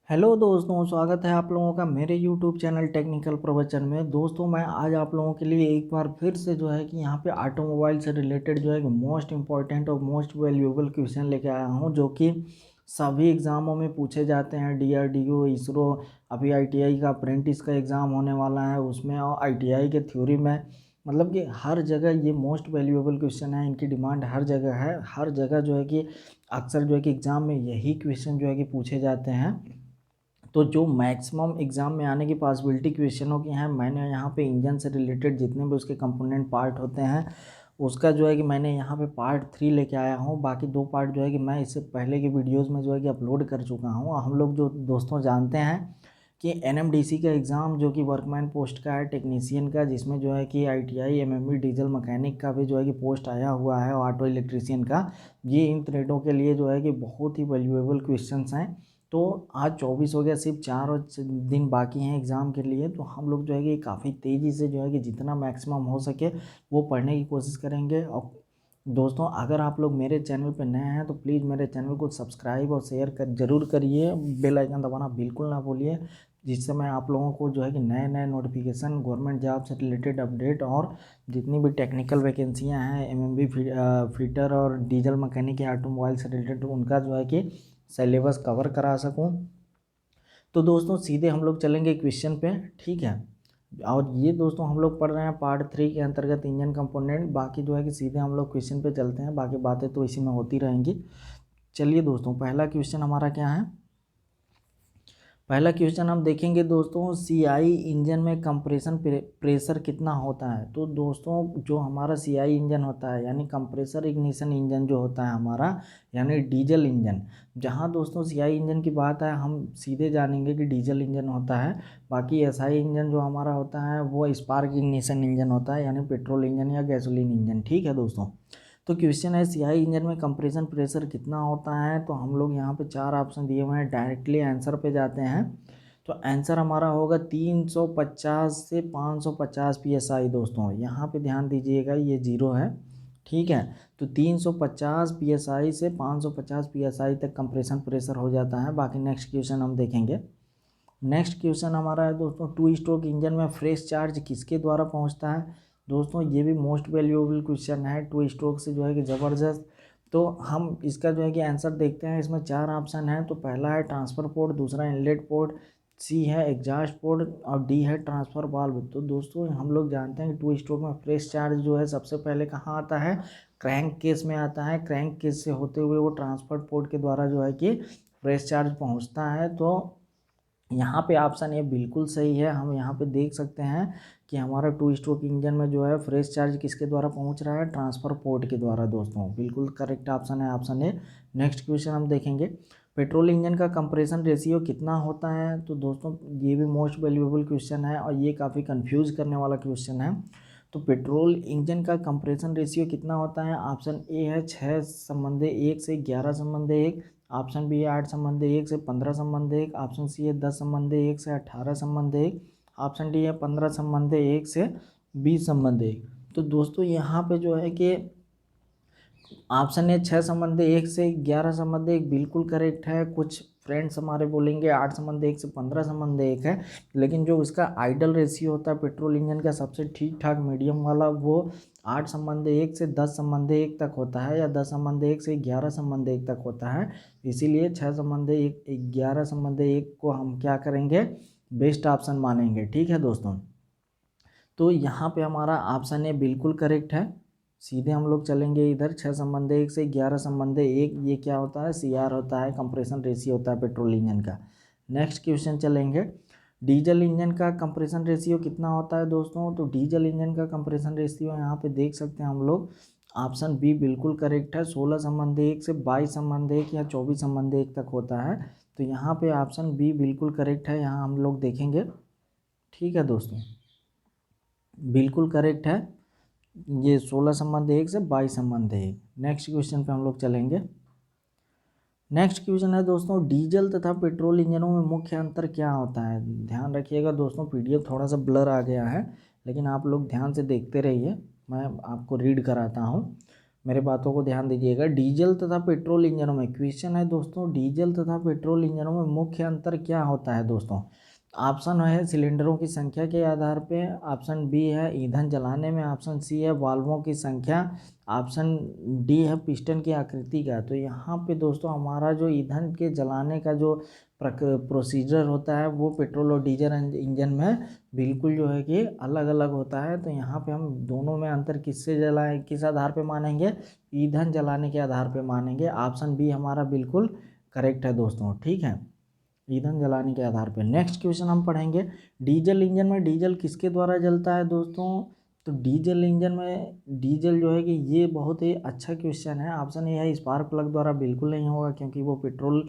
Hello दोस्तों, स्वागत है आप लोगों का मेरे यूट्यूब चैनल टेक्निकल प्रवचन में। दोस्तों, मैं आज आप लोगों के लिए एक बार फिर से जो है कि यहाँ पे ऑटोमोबाइल से रिलेटेड जो है कि मोस्ट इम्पॉर्टेंट और मोस्ट वैल्यूएबल क्वेश्चन लेके आया हूँ, जो कि सभी एग्ज़ामों में पूछे जाते हैं। डीआरडीओ, इसरो, अभी आईटीआई का अप्रेंटिस का एग्ज़ाम होने वाला है उसमें, और आईटीआई के थ्योरी में, मतलब कि हर जगह ये मोस्ट वैल्यूएबल क्वेश्चन है। इनकी डिमांड हर जगह है, हर जगह जो है कि अक्सर जो है कि एग्ज़ाम में यही क्वेश्चन जो है कि पूछे जाते हैं। तो जो मैक्सिमम एग्ज़ाम में आने की पॉसिबिलिटी क्वेश्चनों की हैं, मैंने यहाँ पे इंजन से रिलेटेड जितने भी उसके कंपोनेंट पार्ट होते हैं उसका जो है कि मैंने यहाँ पे पार्ट 3 लेके आया हूँ। बाकी 2 पार्ट जो है कि मैं इससे पहले की वीडियोस में जो है कि अपलोड कर चुका हूँ। हम लोग जो दोस्तों जानते हैं कि एनएमडीसी का एग्ज़ाम जो कि वर्कमैन पोस्ट का है, टेक्नीशियन का, जिसमें जो है कि आईटीआई, एमएमई, डीजल मैकेनिक का भी जो है कि पोस्ट आया हुआ है, और ऑटो इलेक्ट्रीशियन का। ये इन ट्रेडों के लिए जो है कि बहुत ही वैल्यूएबल क्वेश्चंस हैं। तो आज 24 हो गया, सिर्फ 4 और दिन बाकी हैं एग्ज़ाम के लिए। तो हम लोग जो है कि काफ़ी तेज़ी से जो है कि जितना मैक्सिमम हो सके वो पढ़ने की कोशिश करेंगे। और दोस्तों, अगर आप लोग मेरे चैनल पर नए हैं तो प्लीज़ मेरे चैनल को सब्सक्राइब और शेयर कर ज़रूर करिए। बेल आइकन दबाना बिल्कुल ना भूलिए, जिससे मैं आप लोगों को जो है कि नए नए नोटिफिकेशन, गवर्नमेंट जॉब से रिलेटेड अपडेट, और जितनी भी टेक्निकल वैकेंसियाँ हैं, एमएमवी फिटर और डीजल मैकेनिक या ऑटोमोबाइल से रिलेटेड, उनका जो है कि सिलेबस कवर करा सकूं। तो दोस्तों, सीधे हम लोग चलेंगे क्वेश्चन पे, ठीक है। और ये दोस्तों हम लोग पढ़ रहे हैं पार्ट 3 के अंतर्गत इंजन कंपोनेंट। बाकी जो है कि सीधे हम लोग क्वेश्चन पे चलते हैं, बाकी बातें तो इसी में होती रहेंगी। चलिए दोस्तों, पहला क्वेश्चन हमारा क्या है। पहला क्वेश्चन हम देखेंगे दोस्तों, सीआई इंजन में कंप्रेशन प्रेशर कितना होता है। तो दोस्तों, जो हमारा सीआई इंजन होता है, यानी कंप्रेसर इग्निशन इंजन जो होता है हमारा, यानी डीजल इंजन। जहां दोस्तों सीआई इंजन की बात है, हम सीधे जानेंगे कि डीजल इंजन होता है। बाकी एसआई इंजन जो हमारा होता है वो स्पार्क इग्निशन इंजन होता है, यानी पेट्रोल इंजन या गैसोलीन इंजन, ठीक है दोस्तों। तो क्वेश्चन है, सीआई इंजन में कंप्रेशन प्रेशर कितना होता है। तो हम लोग यहाँ पे 4 ऑप्शन दिए हुए हैं, डायरेक्टली आंसर पे जाते हैं। तो आंसर हमारा होगा 350 से 550 पीएसआई। दोस्तों यहाँ पे ध्यान दीजिएगा, ये जीरो है, ठीक है। तो 350 पीएसआई से 550 पीएसआई तक कंप्रेशन प्रेशर हो जाता है। बाकी नेक्स्ट क्वेश्चन हम देखेंगे। नेक्स्ट क्वेश्चन हमारा है दोस्तों, टू स्ट्रोक इंजन में फ्रेश चार्ज किसके द्वारा पहुंचता है। दोस्तों ये भी मोस्ट वैल्यूएबल क्वेश्चन है, टू स्ट्रोक से जो है कि ज़बरदस्त। तो हम इसका जो है कि आंसर देखते हैं। इसमें 4 ऑप्शन है। तो पहला है ट्रांसफ़र पोर्ट, दूसरा इनलेट पोर्ट, सी है एग्जॉस्ट पोर्ट, और डी है ट्रांसफ़र वाल्व। तो दोस्तों हम लोग जानते हैं कि टू स्ट्रोक में फ्रेश चार्ज जो है सबसे पहले कहाँ आता है, क्रैंक केस में आता है। क्रैंक केस से होते हुए वो ट्रांसफ़र पोर्ट के द्वारा जो है कि फ्रेश चार्ज पहुँचता है। तो यहाँ पे ऑप्शन ए बिल्कुल सही है। हम यहाँ पे देख सकते हैं कि हमारा टू स्ट्रोक इंजन में जो है फ्रेश चार्ज किसके द्वारा पहुँच रहा है, ट्रांसफ़र पोर्ट के द्वारा। दोस्तों बिल्कुल करेक्ट ऑप्शन है, ऑप्शन ए। नेक्स्ट क्वेश्चन हम देखेंगे, पेट्रोल इंजन का कंप्रेशन रेशियो कितना होता है। तो दोस्तों ये भी मोस्ट वैल्यूएबल क्वेश्चन है, और ये काफ़ी कंफ्यूज करने वाला क्वेश्चन है। तो पेट्रोल इंजन का कंप्रेशन रेशियो कितना होता है। ऑप्शन ए है 6:1 से 11:1, ऑप्शन बी है 8:1 से 15:1, ऑप्शन सी है 10:1 से 18:1, ऑप्शन डी है 15:1 से 20:1। तो दोस्तों यहाँ पे जो है कि ऑप्शन है 6:1 से 11:1 बिल्कुल करेक्ट है। कुछ फ्रेंड्स हमारे बोलेंगे 8:1 से 15:1 है, लेकिन जो इसका आइडल रेशियो होता है पेट्रोल इंजन का सबसे ठीक ठाक मीडियम वाला, वो 8:1 से 10:1 तक होता है, या 10:1 से 11:1 तक होता है। इसीलिए 6:1 11:1 को हम क्या करेंगे, बेस्ट ऑप्शन मानेंगे, ठीक है दोस्तों। तो यहाँ पे हमारा ऑप्शन ए बिल्कुल करेक्ट है। सीधे हम लोग चलेंगे इधर, 6:1 से 11:1, ये क्या होता है, सीआर होता है, कंप्रेशन रेशियो होता है पेट्रोल इंजन का। नेक्स्ट क्वेश्चन चलेंगे, डीजल इंजन का कंप्रेशन रेशियो कितना होता है। दोस्तों तो डीजल इंजन का कंप्रेशन रेशियो यहाँ पे देख सकते हैं हम लोग, ऑप्शन बी बिल्कुल करेक्ट है, 16:1 से 22:1 या 24:1 तक होता है। तो यहाँ पे ऑप्शन बी बिल्कुल करेक्ट है, यहाँ हम लोग देखेंगे, ठीक है दोस्तों, बिल्कुल करेक्ट है। ये 16:1 से 22:1। नेक्स्ट क्वेश्चन पे हम लोग चलेंगे। नेक्स्ट क्वेश्चन है दोस्तों, डीजल तथा पेट्रोल इंजनों में मुख्य अंतर क्या होता है। ध्यान रखिएगा दोस्तों, पीडीएफ थोड़ा सा ब्लर आ गया है, लेकिन आप लोग ध्यान से देखते रहिए, मैं आपको रीड कराता हूँ। मेरे बातों को ध्यान दीजिएगा। डीजल तथा पेट्रोल इंजनों में क्वेश्चन है दोस्तों, डीजल तथा पेट्रोल इंजनों में मुख्य अंतर क्या होता है दोस्तों। ऑप्शन है सिलेंडरों की संख्या के आधार पे, ऑप्शन बी है ईंधन जलाने में, ऑप्शन सी है वाल्वों की संख्या, ऑप्शन डी है पिस्टन की आकृति का। तो यहाँ पे दोस्तों हमारा जो ईंधन के जलाने का जो प्रोसीजर होता है वो पेट्रोल और डीजल इंजन में बिल्कुल जो है कि अलग अलग होता है। तो यहाँ पे हम दोनों में अंतर किससे जलाए, किस आधार पे मानेंगे, ईंधन जलाने के आधार पे मानेंगे। ऑप्शन बी हमारा बिल्कुल करेक्ट है दोस्तों, ठीक है, ईंधन जलाने के आधार पे। नेक्स्ट क्वेश्चन हम पढ़ेंगे, डीजल इंजन में डीजल किसके द्वारा जलता है दोस्तों। तो डीजल इंजन में डीजल जो है कि ये बहुत ही अच्छा क्वेश्चन है। ऑप्शन ए है स्पार्क प्लग द्वारा, बिल्कुल नहीं होगा क्योंकि वो पेट्रोल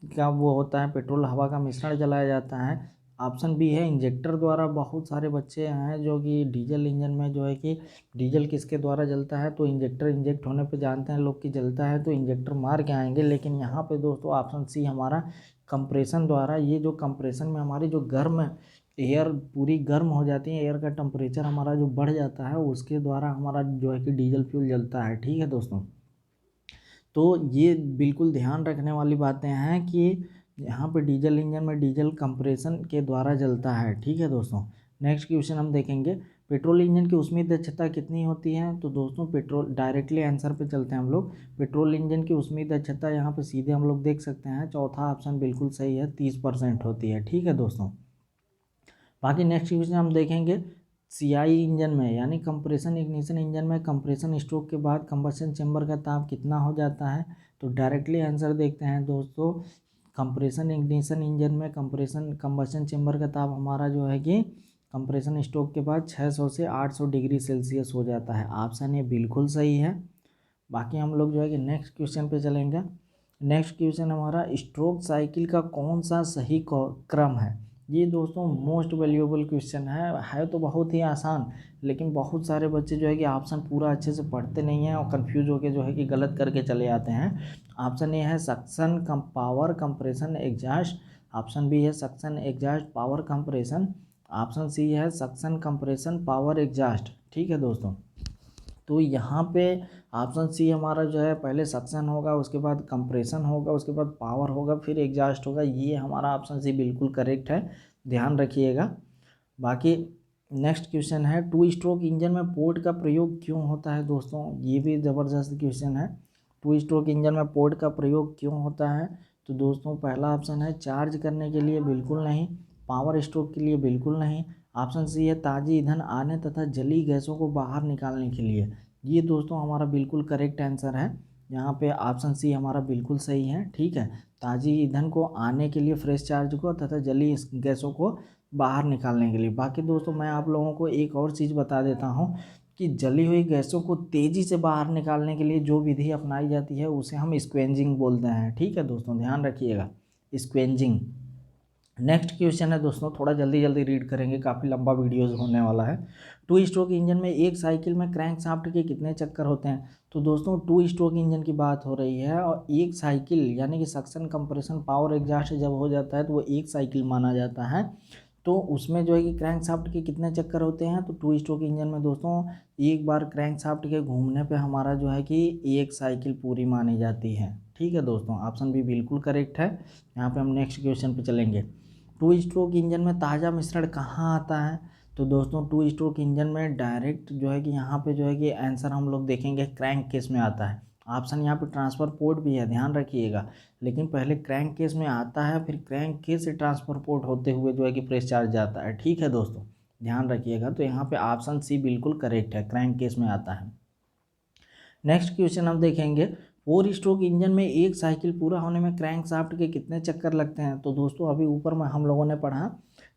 का वो होता है, पेट्रोल हवा का मिश्रण जलाया जाता है। ऑप्शन बी है इंजेक्टर द्वारा। बहुत सारे बच्चे हैं जो कि डीजल इंजन में जो है कि डीजल किसके द्वारा जलता है, तो इंजेक्टर इंजेक्ट होने पे जानते हैं लोग कि जलता है, तो इंजेक्टर मार के आएंगे। लेकिन यहाँ पे दोस्तों ऑप्शन सी हमारा कंप्रेशन द्वारा, ये जो कंप्रेशन में हमारी जो गर्म एयर पूरी गर्म हो जाती है, एयर का टेम्परेचर हमारा जो बढ़ जाता है उसके द्वारा हमारा जो है कि डीजल फ्यूल जलता है, ठीक है दोस्तों। तो ये बिल्कुल ध्यान रखने वाली बातें हैं कि यहाँ पे डीजल इंजन में डीजल कंप्रेशन के द्वारा जलता है, ठीक है दोस्तों। नेक्स्ट क्वेश्चन हम देखेंगे, पेट्रोल इंजन की ऊष्मीय दक्षता कितनी होती है। तो दोस्तों पेट्रोल, डायरेक्टली आंसर पे चलते हैं हम लोग। पेट्रोल इंजन की ऊष्मीय दक्षता यहाँ पे सीधे हम लोग देख सकते हैं, चौथा ऑप्शन बिल्कुल सही है, 30% होती है, ठीक है दोस्तों। बाकी नेक्स्ट क्वेश्चन हम देखेंगे, सीआई इंजन में यानी कंप्रेशन इग्निशन इंजन में कंप्रेशन स्ट्रोक के बाद कंबशन चैम्बर का ताप कितना हो जाता है। तो डायरेक्टली आंसर देखते हैं दोस्तों, कंप्रेशन इग्निशन इंजन में कंबशन चैम्बर का ताप हमारा जो है कि कंप्रेशन स्ट्रोक के बाद 600 से 800 डिग्री सेल्सियस हो जाता है। ऑप्शन ये बिल्कुल सही है। बाकी हम लोग जो है कि नेक्स्ट क्वेश्चन पे चलेंगे। नेक्स्ट क्वेश्चन हमारा, स्ट्रोक साइकिल का कौन सा सही क्रम है। ये दोस्तों मोस्ट वैल्यूएबल क्वेश्चन है तो बहुत ही आसान, लेकिन बहुत सारे बच्चे जो है कि ऑप्शन पूरा अच्छे से पढ़ते नहीं हैं और कंफ्यूज होकर जो है कि गलत करके चले आते हैं। ऑप्शन ए है suction cum power compression exhaust, option B है suction exhaust power compression, option C है सक्शन कंप्रेशन पावर एग्जास्ट, ठीक है दोस्तों। तो यहाँ पे ऑप्शन सी हमारा जो है पहले सक्शन होगा, उसके बाद कंप्रेशन होगा, उसके बाद पावर होगा, फिर एग्जास्ट होगा। ये हमारा ऑप्शन सी बिल्कुल करेक्ट है, ध्यान रखिएगा। बाकी नेक्स्ट क्वेश्चन है, टू स्ट्रोक इंजन में पोर्ट का प्रयोग क्यों होता है दोस्तों। ये भी ज़बरदस्त क्वेश्चन है, टू स्ट्रोक इंजन में पोर्ट का प्रयोग क्यों होता है। तो दोस्तों पहला ऑप्शन है चार्ज करने के लिए, बिल्कुल नहीं। पावर स्ट्रोक के लिए, बिल्कुल नहीं। ऑप्शन सी है ताज़ी ईंधन आने तथा जली गैसों को बाहर निकालने के लिए। ये दोस्तों हमारा बिल्कुल करेक्ट आंसर है, यहाँ पे ऑप्शन सी हमारा बिल्कुल सही है, ठीक है। ताज़ी ईंधन को आने के लिए, फ्रेश चार्ज को, तथा जली गैसों को बाहर निकालने के लिए। बाकी दोस्तों मैं आप लोगों को एक और चीज़ बता देता हूँ कि जली हुई गैसों को तेज़ी से बाहर निकालने के लिए जो विधि अपनाई जाती है उसे हम स्क्वेंजिंग बोलते हैं, ठीक है दोस्तों, ध्यान रखिएगा, स्क्वेंजिंग। नेक्स्ट क्वेश्चन है दोस्तों, थोड़ा जल्दी जल्दी रीड करेंगे, काफ़ी लंबा वीडियोस होने वाला है। टू स्ट्रोक इंजन में एक साइकिल में क्रैंक शाफ्ट के कितने चक्कर होते हैं। तो दोस्तों टू स्ट्रोक इंजन की बात हो रही है और एक साइकिल यानी कि सक्शन कंप्रेशन पावर एग्जास्ट जब हो जाता है तो वो एक साइकिल माना जाता है। तो उसमें जो है कि क्रैंक शाफ्ट के कितने चक्कर होते हैं। तो टू स्ट्रोक इंजन में दोस्तों एक बार क्रैंक शाफ्ट के घूमने पे हमारा जो है कि एक साइकिल पूरी मानी जाती है, ठीक है दोस्तों। ऑप्शन बी बिल्कुल करेक्ट है। यहाँ पे हम नेक्स्ट क्वेश्चन पे चलेंगे, टू स्ट्रोक इंजन में ताज़ा मिश्रण कहाँ आता है। तो दोस्तों टू स्ट्रोक इंजन में डायरेक्ट जो है कि यहाँ पे जो है कि आंसर हम लोग देखेंगे क्रैंक केस में आता है। ऑप्शन यहाँ पे ट्रांसफ़र पोर्ट भी है, ध्यान रखिएगा, लेकिन पहले क्रैंक केस में आता है, फिर क्रैंक केस से ट्रांसफ़र पोर्ट होते हुए जो है कि प्रेस चार्ज जाता है, ठीक है दोस्तों, ध्यान रखिएगा। तो यहाँ पे ऑप्शन सी बिल्कुल करेक्ट है, क्रैंक केस में आता है। नेक्स्ट क्वेश्चन हम देखेंगे, फोर स्ट्रोक इंजन में एक साइकिल पूरा होने में क्रैंक शाफ्ट के कितने चक्कर लगते हैं। तो दोस्तों अभी ऊपर में हम लोगों ने पढ़ा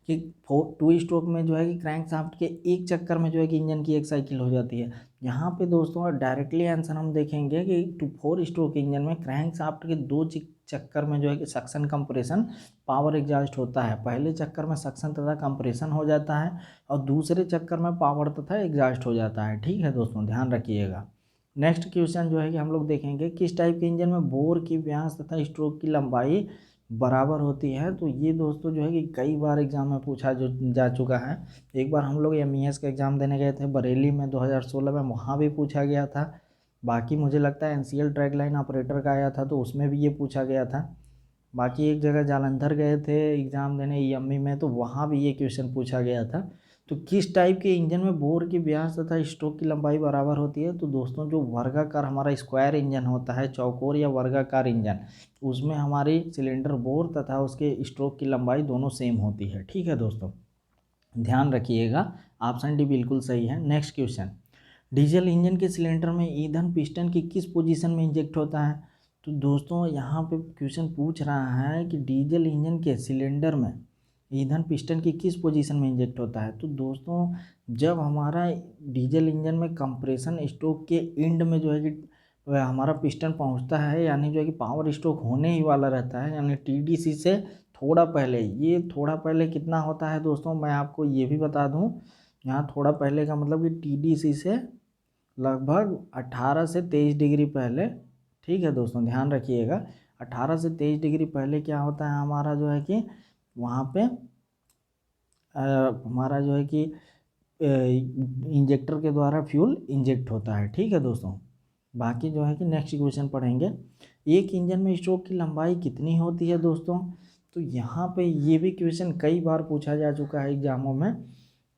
कि टू स्ट्रोक में जो है कि क्रैंक शाफ्ट के एक चक्कर में जो है कि इंजन की एक साइकिल हो जाती है। यहाँ पे दोस्तों डायरेक्टली आंसर हम देखेंगे कि फोर स्ट्रोक इंजन में क्रैंक शाफ्ट के दो चक्कर में जो है कि सक्शन कंप्रेशन पावर एग्जास्ट होता है। पहले चक्कर में सक्शन तथा कंप्रेशन हो जाता है और दूसरे चक्कर में पावर तथा एग्जास्ट हो जाता है, ठीक है दोस्तों, ध्यान रखिएगा। नेक्स्ट क्वेश्चन जो है कि हम लोग देखेंगे, किस टाइप के इंजन में बोर की व्यास तथा स्ट्रोक की लंबाई बराबर होती है। तो ये दोस्तों जो है कि कई बार एग्जाम में पूछा जा चुका है। एक बार हम लोग MES का एग्ज़ाम देने गए थे बरेली में 2016 में, वहाँ भी पूछा गया था। बाकी मुझे लगता है एनसीएल ट्रैक लाइन ऑपरेटर का आया था तो उसमें भी ये पूछा गया था। बाकी एक जगह जालंधर गए थे एग्ज़ाम देने ईएमई में, तो वहाँ भी ये क्वेश्चन पूछा गया था। तो किस टाइप के इंजन में बोर की व्यास तथा स्ट्रोक की लंबाई बराबर होती है? तो दोस्तों जो वर्गाकार हमारा स्क्वायर इंजन होता है, चौकोर या वर्गाकार इंजन, उसमें हमारी सिलेंडर बोर तथा उसके स्ट्रोक की लंबाई दोनों सेम होती है। ठीक है दोस्तों, ध्यान रखिएगा, ऑप्शन डी बिल्कुल सही है। नेक्स्ट क्वेश्चन, डीजल इंजन के सिलेंडर में ईंधन पिस्टन की किस पोजीशन में इंजेक्ट होता है? तो दोस्तों यहाँ पे क्वेश्चन पूछ रहा है कि डीजल इंजन के सिलेंडर में ईंधन पिस्टन की किस पोजीशन में इंजेक्ट होता है? तो दोस्तों जब हमारा डीजल इंजन में कंप्रेशन स्ट्रोक के एंड में जो है कि हमारा पिस्टन पहुंचता है, यानी जो है कि पावर स्ट्रोक होने ही वाला रहता है, यानी टीडीसी से थोड़ा पहले, ये थोड़ा पहले कितना होता है दोस्तों, मैं आपको ये भी बता दूं, यहाँ थोड़ा पहले का मतलब कि टीडीसी से लगभग 18 से 23 डिग्री पहले। ठीक है दोस्तों, ध्यान रखिएगा, 18 से 23 डिग्री पहले क्या होता है हमारा जो है कि वहाँ पे हमारा जो है कि इंजेक्टर के द्वारा फ्यूल इंजेक्ट होता है। ठीक है दोस्तों, बाकी जो है कि नेक्स्ट क्वेश्चन पढ़ेंगे, एक इंजन में स्ट्रोक की लंबाई कितनी होती है दोस्तों? तो यहाँ पे ये भी क्वेश्चन कई बार पूछा जा चुका है एग्जामों में।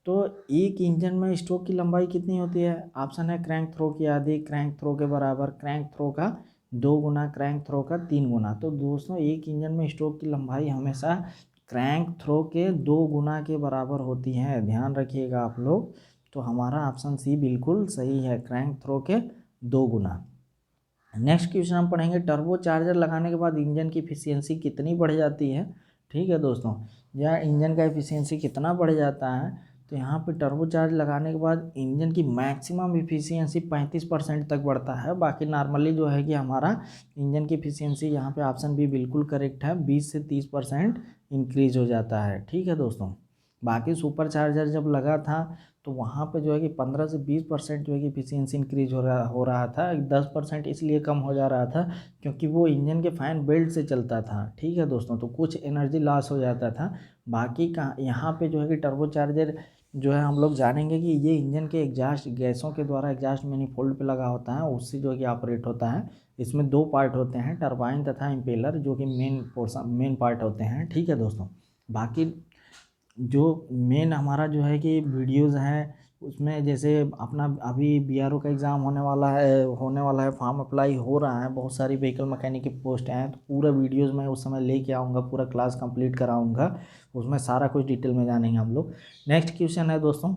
तो एक इंजन में स्ट्रोक की लंबाई कितनी होती है? ऑप्शन है क्रैंक थ्रो की आधी, क्रैंक थ्रो के बराबर, क्रैंक थ्रो का 2 गुना, क्रैंक थ्रो का 3 गुना। तो दोस्तों एक इंजन में स्ट्रोक की लंबाई हमेशा क्रैंक थ्रो के 2 गुना के बराबर होती है, ध्यान रखिएगा आप लोग। तो हमारा ऑप्शन सी बिल्कुल सही है, क्रैंक थ्रो के 2 गुना। नेक्स्ट क्वेश्चन हम पढ़ेंगे, टर्बो चार्जर लगाने के बाद इंजन की एफिशिएंसी कितनी बढ़ जाती है? ठीक है दोस्तों, या इंजन का एफिशिएंसी कितना बढ़ जाता है? तो यहाँ पे टर्बो चार्ज लगाने के बाद इंजन की मैक्सिमम एफिशिएंसी 35% तक बढ़ता है। बाकी नॉर्मली जो है कि हमारा इंजन की एफिशिएंसी यहाँ पे ऑप्शन बी बिल्कुल करेक्ट है, 20 से 30% इंक्रीज हो जाता है। ठीक है दोस्तों, बाकी सुपर चार्जर जब लगा था तो वहाँ पे जो है कि 15 से 20% जो है कि एफिशिएंसी इंक्रीज हो रहा था, 10% इसलिए कम हो जा रहा था क्योंकि वो इंजन के फैन बेल्ट से चलता था। ठीक है दोस्तों, तो कुछ एनर्जी लॉस हो जाता था। बाकी का यहाँ पे जो है कि टर्बो चार्जर जो है हम लोग जानेंगे कि ये इंजन के एग्जॉस्ट गैसों के द्वारा एग्जॉस्ट मैनिफोल्ड पे लगा होता है, उससे जो है कि ऑपरेट होता है। इसमें 2 पार्ट होते हैं, टरबाइन तथा इम्पेलर, जो कि मेन पार्ट होते हैं। ठीक है दोस्तों, बाकी जो मेन हमारा जो है कि वीडियोज़ हैं उसमें, जैसे अपना अभी बीआरओ का एग्ज़ाम होने वाला है, फॉर्म अप्लाई हो रहा है, बहुत सारी व्हीकल मैकेनिक की पोस्ट हैं, तो पूरा वीडियोज़ मैं उस समय लेके आऊँगा, पूरा क्लास कंप्लीट कराऊँगा, उसमें सारा कुछ डिटेल में जानेंगे हम लोग। नेक्स्ट क्वेश्चन है दोस्तों,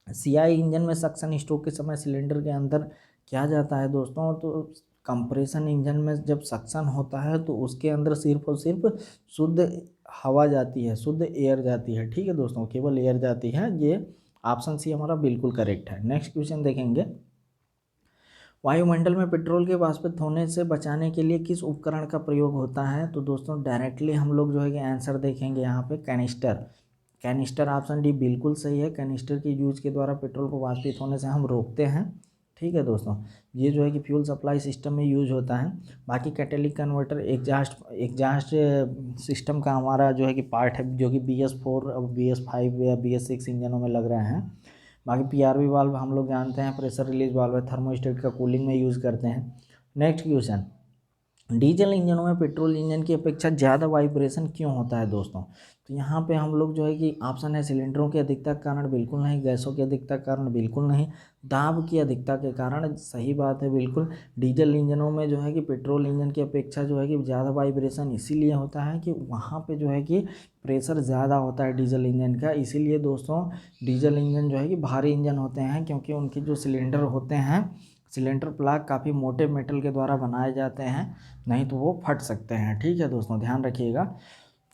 सीआई इंजन में सक्शन स्ट्रोक के समय सिलेंडर के अंदर क्या जाता है दोस्तों? तो कंप्रेशन इंजन में जब सक्शन होता है तो उसके अंदर सिर्फ और सिर्फ शुद्ध हवा जाती है, शुद्ध एयर जाती है। ठीक है दोस्तों, केवल एयर जाती है। ये ऑप्शन सी हमारा बिल्कुल करेक्ट है। नेक्स्ट क्वेश्चन देखेंगे, वायुमंडल में पेट्रोल के वाष्पित होने से बचाने के लिए किस उपकरण का प्रयोग होता है? तो दोस्तों डायरेक्टली हम लोग जो है कि आंसर देखेंगे यहाँ पे, कैनिस्टर ऑप्शन डी बिल्कुल सही है। कैनिस्टर के यूज के द्वारा पेट्रोल को वाष्पित होने से हम रोकते हैं। ठीक है दोस्तों, ये जो है कि फ्यूल सप्लाई सिस्टम में यूज होता है। बाकी कैटेलिक कन्वर्टर एग्जास्ट सिस्टम का हमारा जो है कि पार्ट है, जो कि BS4 और BS5 या BS6 इंजनों में लग रहे हैं। बाकी PRV वाल्व हम लोग जानते हैं, प्रेशर रिलीज वाल्व है, थर्मोस्टेट का कूलिंग में यूज़ करते हैं। नेक्स्ट क्वेश्चन, डीजल इंजनों में पेट्रोल इंजन की अपेक्षा ज़्यादा वाइब्रेशन क्यों होता है दोस्तों? तो यहाँ पे हम लोग जो है कि ऑप्शन है सिलेंडरों की अधिकता के कारण बिल्कुल नहीं, गैसों की अधिकता के कारण बिल्कुल नहीं, दाब की अधिकता के कारण सही बात है बिल्कुल। डीजल इंजनों में जो है कि पेट्रोल इंजन की अपेक्षा जो है कि ज़्यादा वाइब्रेशन इसीलिए होता है कि वहाँ पे जो है कि प्रेशर ज़्यादा होता है डीजल इंजन का, इसीलिए दोस्तों डीजल इंजन जो है कि भारी इंजन होते हैं, क्योंकि उनके जो सिलेंडर होते हैं, सिलेंडर प्लाग काफ़ी मोटे मेटल के द्वारा बनाए जाते हैं, नहीं तो वो फट सकते हैं। ठीक है दोस्तों, ध्यान रखिएगा।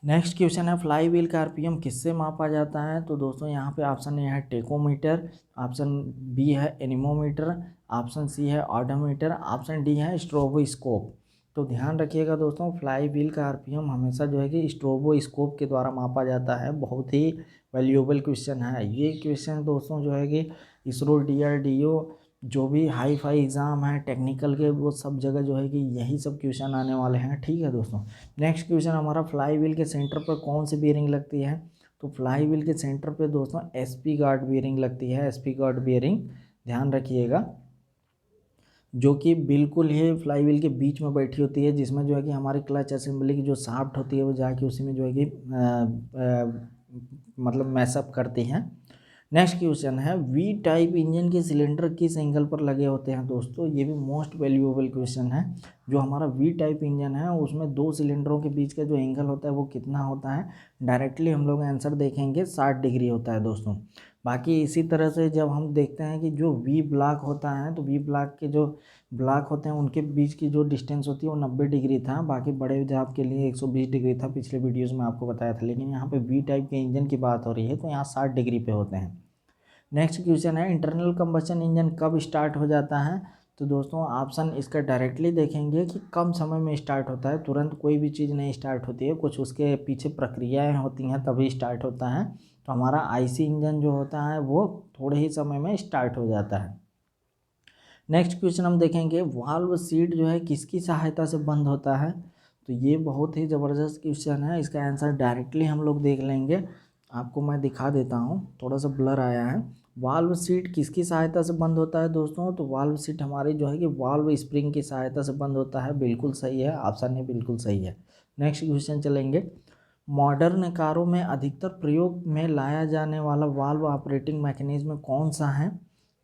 नेक्स्ट क्वेश्चन है, फ्लाई व्हील का आरपीएम किससे मापा जाता है? तो दोस्तों यहाँ पे ऑप्शन ए है टेकोमीटर, ऑप्शन बी है एनीमोमीटर, ऑप्शन सी है ऑडोमीटर, ऑप्शन डी है स्ट्रोबोस्कोप। तो ध्यान रखिएगा दोस्तों, फ्लाई व्हील का आरपीएम हमेशा जो है कि स्ट्रोबोस्कोप के द्वारा मापा जाता है। बहुत ही वैल्यूएबल क्वेश्चन है ये क्वेश्चन दोस्तों, जो है कि इसरो, DRDO, जो भी हाई फाई एग्ज़ाम है टेक्निकल के, वो सब जगह जो है कि यही सब क्वेश्चन आने वाले हैं। ठीक है दोस्तों, नेक्स्ट क्वेश्चन हमारा, फ्लाई व्हील के सेंटर पर कौन सी बीयरिंग लगती है? तो फ्लाई व्हील के सेंटर पे दोस्तों SP गार्ड बीयरिंग लगती है, SP गार्ड बीयरिंग, ध्यान रखिएगा। जो कि बिल्कुल ही फ्लाईव्हील के बीच में बैठी होती है, जिसमें जो है कि हमारी क्लच असेंबली की जो शाफ्ट होती है वो जाके उसी में जो है कि मतलब मैसअप करती हैं। नेक्स्ट क्वेश्चन है, वी टाइप इंजन के सिलेंडर किस एंगल पर लगे होते हैं दोस्तों? ये भी मोस्ट वैल्यूएबल क्वेश्चन है। जो हमारा वी टाइप इंजन है उसमें दो सिलेंडरों के बीच का जो एंगल होता है वो कितना होता है? डायरेक्टली हम लोग आंसर देखेंगे 60 डिग्री होता है दोस्तों। बाकी इसी तरह से जब हम देखते हैं कि जो वी ब्लॉक होता है, तो वी ब्लॉक के जो ब्लॉक होते हैं उनके बीच की जो डिस्टेंस होती है वो 90 डिग्री था। बाकी बड़े जाप के लिए 120 डिग्री था, पिछले वीडियोज़ में आपको बताया था। लेकिन यहाँ पे वी टाइप के इंजन की बात हो रही है तो यहाँ 60 डिग्री पे होते हैं। नेक्स्ट क्वेश्चन है, इंटरनल कंबशन इंजन कब स्टार्ट हो जाता है? तो दोस्तों ऑप्शन इसका डायरेक्टली देखेंगे कि कम समय में स्टार्ट होता है। तुरंत कोई भी चीज़ नहीं स्टार्ट होती है, कुछ उसके पीछे प्रक्रियाएं होती हैं तभी स्टार्ट होता है। तो हमारा आईसी इंजन जो होता है वो थोड़े ही समय में स्टार्ट हो जाता है। नेक्स्ट क्वेश्चन हम देखेंगे, वाल्व सीट जो है किसकी सहायता से बंद होता है? तो ये बहुत ही ज़बरदस्त क्वेश्चन है। इसका आंसर डायरेक्टली हम लोग देख लेंगे। आपको मैं दिखा देता हूँ, थोड़ा सा ब्लर आया है। वाल्व सीट किसकी सहायता से बंद होता है दोस्तों? तो वाल्व सीट हमारी जो है कि वाल्व स्प्रिंग की सहायता से बंद होता है। बिल्कुल सही है, ऑप्शन ए बिल्कुल सही है। नेक्स्ट क्वेश्चन चलेंगे, मॉडर्न कारों में अधिकतर प्रयोग में लाया जाने वाला वाल्व ऑपरेटिंग मैकेनिज्म कौन सा है?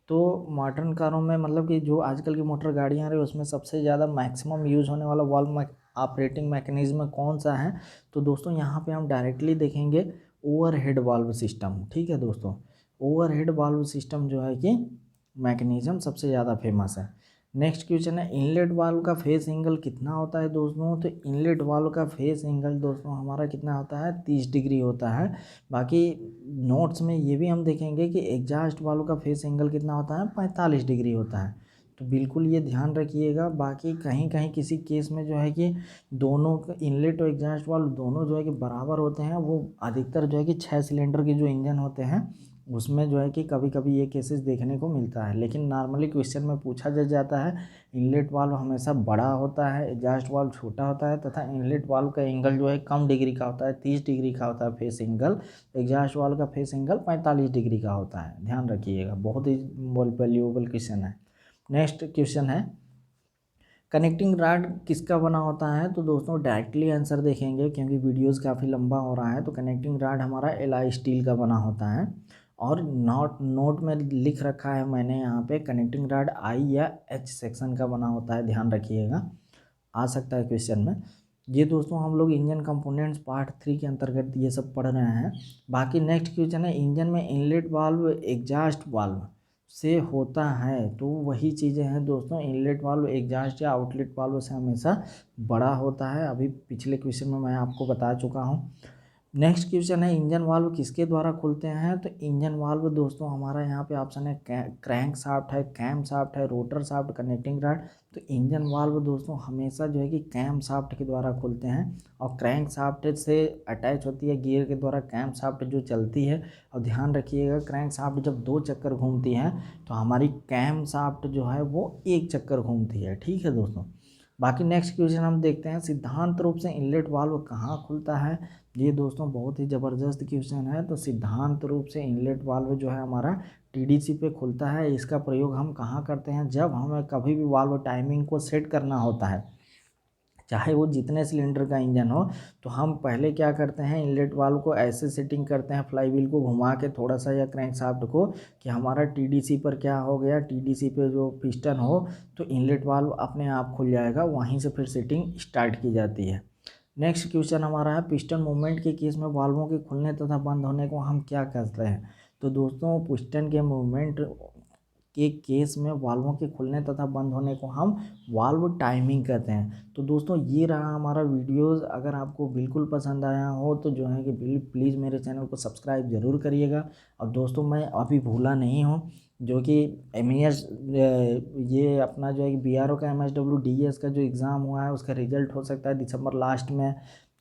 तो मॉडर्न कारों में मतलब कि जो आजकल की मोटर गाड़ियाँ आ रही है उसमें सबसे ज़्यादा मैक्सिमम यूज़ होने वाला वाल्व ऑपरेटिंग मैकेनिज्म कौन सा है? तो दोस्तों यहाँ पे हम डायरेक्टली देखेंगे ओवरहेड वाल्व सिस्टम। ठीक है दोस्तों, ओवरहेड वाल्व सिस्टम जो है कि मैकेनिज्म सबसे ज़्यादा फेमस है। नेक्स्ट क्वेश्चन है, इनलेट वाल्व का फेस एंगल कितना होता है दोस्तों? तो इनलेट वाल्व का फेस एंगल दोस्तों हमारा कितना होता है? 30 डिग्री होता है। बाकी नोट्स में ये भी हम देखेंगे कि एग्जॉस्ट वाल्व का फेस एंगल कितना होता है? 45 डिग्री होता है। तो बिल्कुल ये ध्यान रखिएगा। बाकी कहीं कहीं किसी केस में जो है कि दोनों इनलेट और एग्जॉस्ट वाल्व दोनों जो है कि बराबर होते हैं। वो अधिकतर जो है कि 6 सिलेंडर के जो इंजन होते हैं उसमें जो है कि कभी कभी ये केसेस देखने को मिलता है। लेकिन नॉर्मली क्वेश्चन में पूछा जाता है, इनलेट वाल्व हमेशा बड़ा होता है, एग्जॉस्ट वाल्व छोटा होता है, तथा इनलेट वाल्व का एंगल जो है कम डिग्री का होता है, 30 डिग्री का होता है फेस एंगल। एग्जॉस्ट वाल्व का फेस एंगल 45 डिग्री का होता है। ध्यान रखिएगा, बहुत ही वैल्यूएबल क्वेश्चन है। नेक्स्ट क्वेश्चन है, कनेक्टिंग रॉड किसका बना होता है? तो दोस्तों डायरेक्टली आंसर देखेंगे क्योंकि वीडियोस काफ़ी लंबा हो रहा है। तो कनेक्टिंग रॉड हमारा एलआई स्टील का बना होता है। और नोट में लिख रखा है मैंने यहाँ पे, कनेक्टिंग रॉड आई या एच सेक्शन का बना होता है। ध्यान रखिएगा, आ सकता है क्वेश्चन में। ये दोस्तों हम लोग इंजन कंपोनेंट्स पार्ट 3 के अंतर्गत ये सब पढ़ रहे हैं। बाकी नेक्स्ट क्वेश्चन है, इंजन में इनलेट वाल्व एग्जॉस्ट वाल्व से होता है? तो वही चीज़ें हैं दोस्तों, इनलेट वाल्व एग्जॉस्ट या आउटलेट वाल्व से हमेशा बड़ा होता है। अभी पिछले क्वेश्चन में मैं आपको बता चुका हूँ। नेक्स्ट क्वेश्चन है, इंजन वाल्व किसके द्वारा खुलते हैं? तो इंजन वाल्व दोस्तों हमारा यहाँ पे ऑप्शन है क्रैंक शाफ्ट है, कैम शाफ्ट है, रोटर शाफ्ट, कनेक्टिंग रॉड। तो इंजन वाल्व दोस्तों हमेशा जो है कि कैम शाफ्ट के द्वारा खुलते हैं। और क्रैंक शाफ्ट से अटैच होती है गियर के द्वारा कैम शाफ्ट जो चलती है। और ध्यान रखिएगा, क्रैंक शाफ्ट जब 2 चक्कर घूमती है तो हमारी कैम शाफ्ट जो है वो 1 चक्कर घूमती है। ठीक है दोस्तों। बाकी नेक्स्ट क्वेश्चन हम देखते हैं, सिद्धांत रूप से इनलेट वाल्व कहाँ खुलता है? ये दोस्तों बहुत ही ज़बरदस्त क्वेश्चन है। तो सिद्धांत रूप से इनलेट वाल्व जो है हमारा टीडीसी पे खुलता है। इसका प्रयोग हम कहाँ करते हैं? जब हमें कभी भी वाल्व टाइमिंग को सेट करना होता है, चाहे वो जितने सिलेंडर का इंजन हो, तो हम पहले क्या करते हैं, इनलेट वाल्व को ऐसे सेटिंग करते हैं फ्लाईव्हील को घुमा के थोड़ा सा या क्रैंक शाफ्ट को, कि हमारा टीडीसी पर क्या हो गया, टीडीसी पे जो पिस्टन हो तो इनलेट वाल्व अपने आप खुल जाएगा। वहीं से फिर सेटिंग स्टार्ट की जाती है। नेक्स्ट क्वेश्चन हमारा है, पिस्टन मूवमेंट के केस में वाल्वों के खुलने तथा बंद होने को हम क्या कहते हैं? तो दोस्तों पिस्टन के मूवमेंट के केस में वाल्वों के खुलने तथा बंद होने को हम वाल्व टाइमिंग कहते हैं। तो दोस्तों ये रहा हमारा वीडियोस। अगर आपको बिल्कुल पसंद आया हो तो जो है कि प्लीज़ मेरे चैनल को सब्सक्राइब ज़रूर करिएगा। और दोस्तों मैं अभी भूला नहीं हूँ, जो कि MES ये अपना जो है कि BRO का MSWDS का जो एग्ज़ाम हुआ है उसका रिजल्ट हो सकता है दिसंबर लास्ट में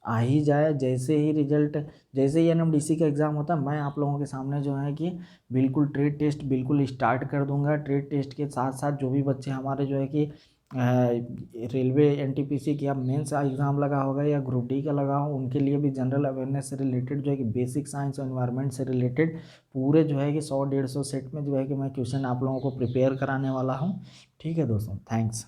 आ ही जाए। जैसे ही रिजल्ट, जैसे ही NMDC का एग्ज़ाम होता है, मैं आप लोगों के सामने जो है कि बिल्कुल ट्रेड टेस्ट बिल्कुल स्टार्ट कर दूंगा। ट्रेड टेस्ट के साथ साथ जो भी बच्चे हमारे जो है कि रेलवे NTPC की अब मेंस एग्ज़ाम लगा होगा या ग्रुप डी का लगा हो, उनके लिए भी जनरल अवेयरनेस से रिलेटेड जो है कि बेसिक साइंस और एनवायरनमेंट से रिलेटेड पूरे जो है कि 100-150 सेट में जो है कि मैं क्वेश्चन आप लोगों को प्रिपेयर कराने वाला हूँ। ठीक है दोस्तों, थैंक्स।